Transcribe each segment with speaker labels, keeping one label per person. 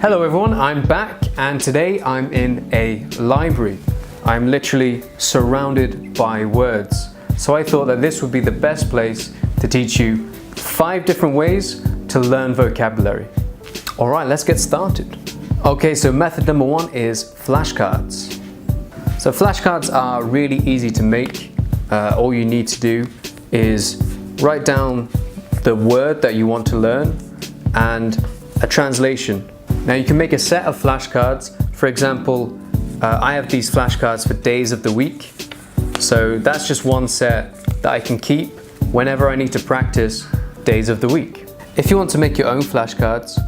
Speaker 1: Hello everyone, I'm back and today I'm in a library. I'm literally surrounded by words. So I thought that this would be the best place to teach you 5 different ways to learn vocabulary. Alright, let's get started. Okay, so method number 1 is flashcards. So flashcards are really easy to make. All you need to do is write down the word that you want to learn and a translation. Now you can make a set of flashcards. For example, I have these flashcards for days of the week. So that's just one set that I can keep whenever I need to practice days of the week. If you want to make your own flashcards,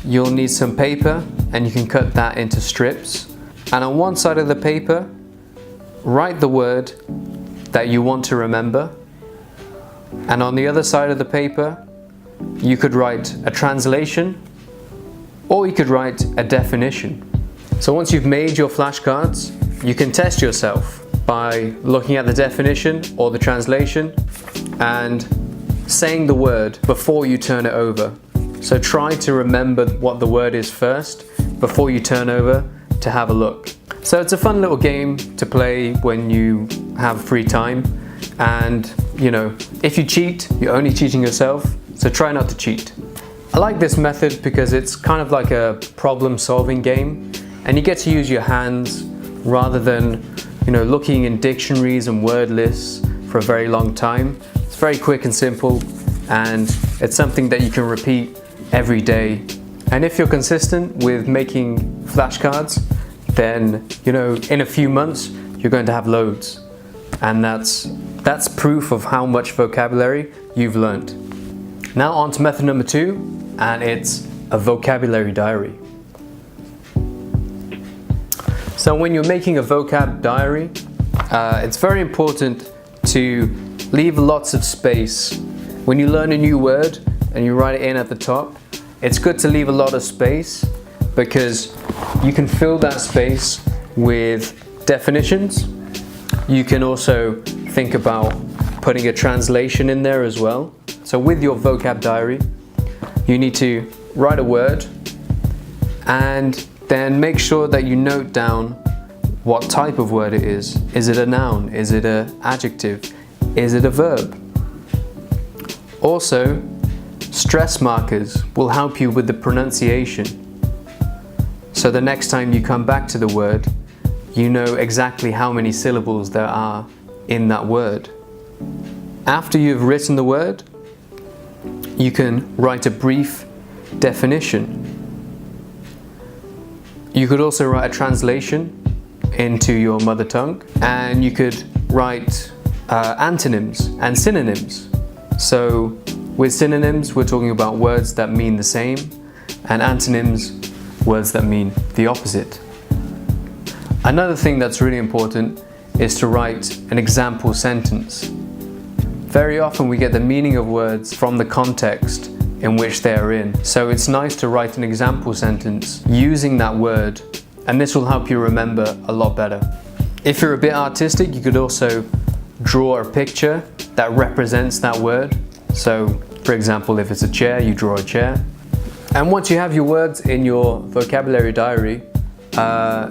Speaker 1: you'll need some paper and you can cut that into strips. And on one side of the paper, write the word that you want to remember. And on the other side of the paper, you could write a translation or you could write a definition. So once you've made your flashcards, you can test yourself by looking at the definition or the translation and saying the word before you turn it over. So try to remember what the word is first before you turn over to have a look. So it's a fun little game to play when you have free time, and if you cheat, you're only cheating yourself, so try not to cheat. I like this method because it's kind of like a problem-solving game and you get to use your hands rather than looking in dictionaries and word lists for a very long time. It's very quick and simple, and it's something that you can repeat every day. And if you're consistent with making flashcards, then in a few months you're going to have loads, and that's proof of how much vocabulary you've learned. Now on to method number 2, and it's a vocabulary diary. So when you're making a vocab diary, it's very important to leave lots of space. When you learn a new word and you write it in at the top, it's good to leave a lot of space because you can fill that space with definitions. You can also think about putting a translation in there as well. So with your vocab diary, you need to write a word and then make sure that you note down what type of word it is. Is it a noun? Is it an adjective? Is it a verb? Also, stress markers will help you with the pronunciation. So the next time you come back to the word, you know exactly how many syllables there are in that word. After you've written the word, you can write a brief definition. You could also write a translation into your mother tongue, and you could write antonyms and synonyms. So with synonyms, we're talking about words that mean the same, and antonyms, words that mean the opposite. Another thing that's really important is to write an example sentence. Very often we get the meaning of words from the context in which they are in. So it's nice to write an example sentence using that word, and this will help you remember a lot better. If you're a bit artistic, you could also draw a picture that represents that word. So for example, if it's a chair, you draw a chair. And once you have your words in your vocabulary diary,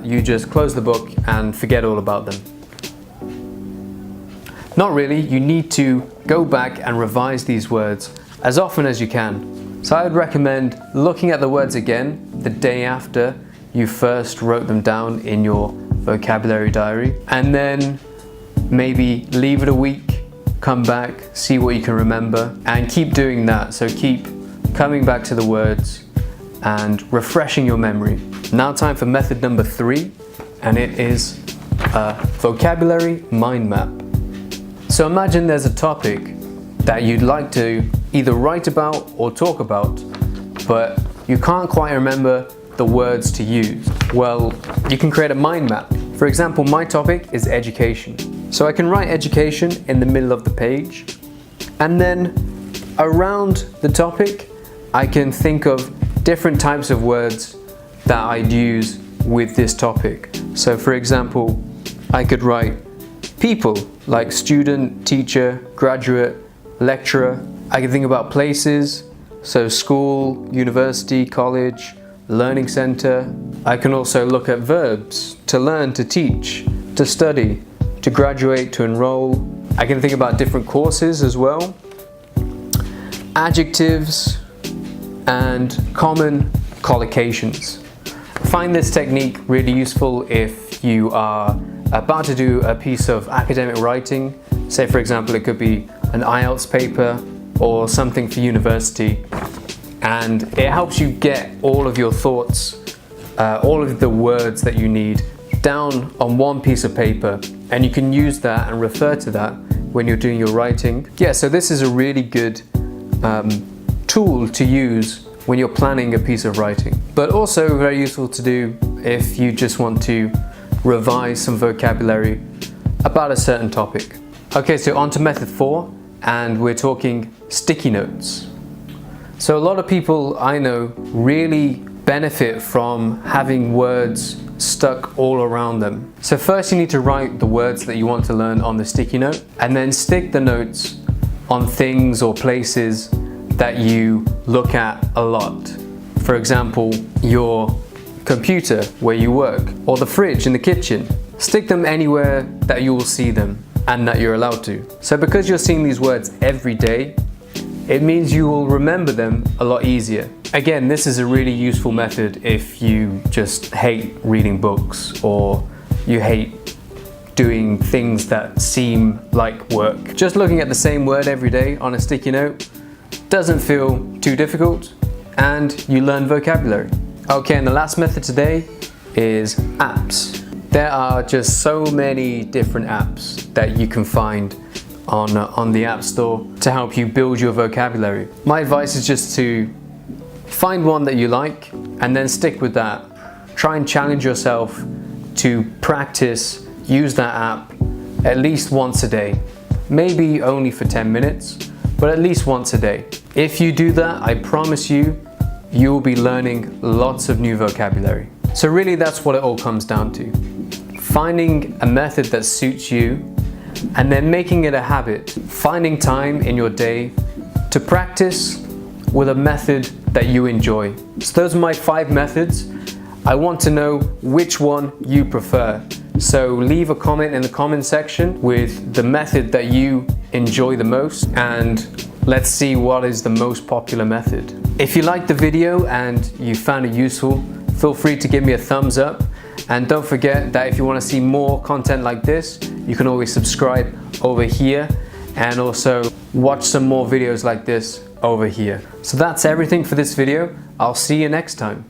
Speaker 1: you just close the book and forget all about them. Not really, you need to go back and revise these words as often as you can. So I would recommend looking at the words again the day after you first wrote them down in your vocabulary diary, and then maybe leave it a week, come back, see what you can remember, and keep doing that. So keep coming back to the words and refreshing your memory. Now time for method number 3, and it is a vocabulary mind map. So imagine there's a topic that you'd like to either write about or talk about, but you can't quite remember the words to use. Well, you can create a mind map. For example, my topic is education. So I can write education in the middle of the page, and then around the topic, I can think of different types of words that I'd use with this topic. So for example, I could write people, like student, teacher, graduate, lecturer. I can think about places, so school, university, college, learning center. I can also look at verbs, to learn, to teach, to study, to graduate, to enroll. I can think about different courses as well. Adjectives and common collocations. I find this technique really useful if you are about to do a piece of academic writing. Say for example, it could be an IELTS paper or something for university, and it helps you get all of your thoughts, all of the words that you need down on one piece of paper, and you can use that and refer to that when you're doing your writing. Yeah, so this is a really good tool to use when you're planning a piece of writing, but also very useful to do if you just want to revise some vocabulary about a certain topic. Okay, so on to method 4, and we're talking sticky notes. So a lot of people I know really benefit from having words stuck all around them. So first you need to write the words that you want to learn on the sticky note, and then stick the notes on things or places that you look at a lot. For example, your computer where you work, or the fridge in the kitchen. Stick them anywhere that you will see them and that you're allowed to. So because you're seeing these words every day, it means you will remember them a lot easier. Again, this is a really useful method if you just hate reading books or you hate doing things that seem like work. Just looking at the same word every day on a sticky note doesn't feel too difficult, and you learn vocabulary. Okay, and the last method today is apps. There are just so many different apps that you can find on the App Store to help you build your vocabulary. My advice is just to find one that you like and then stick with that. Try and challenge yourself to practice, use that app at least once a day. Maybe only for 10 minutes, but at least once a day. If you do that, I promise you, you will be learning lots of new vocabulary. So really that's what it all comes down to. Finding a method that suits you and then making it a habit. Finding time in your day to practice with a method that you enjoy. So those are my 5 methods. I want to know which one you prefer. So leave a comment in the comment section with the method that you enjoy the most, and let's see what is the most popular method. If you liked the video and you found it useful, feel free to give me a thumbs up. And don't forget that if you want to see more content like this, you can always subscribe over here and also watch some more videos like this over here. So that's everything for this video. I'll see you next time.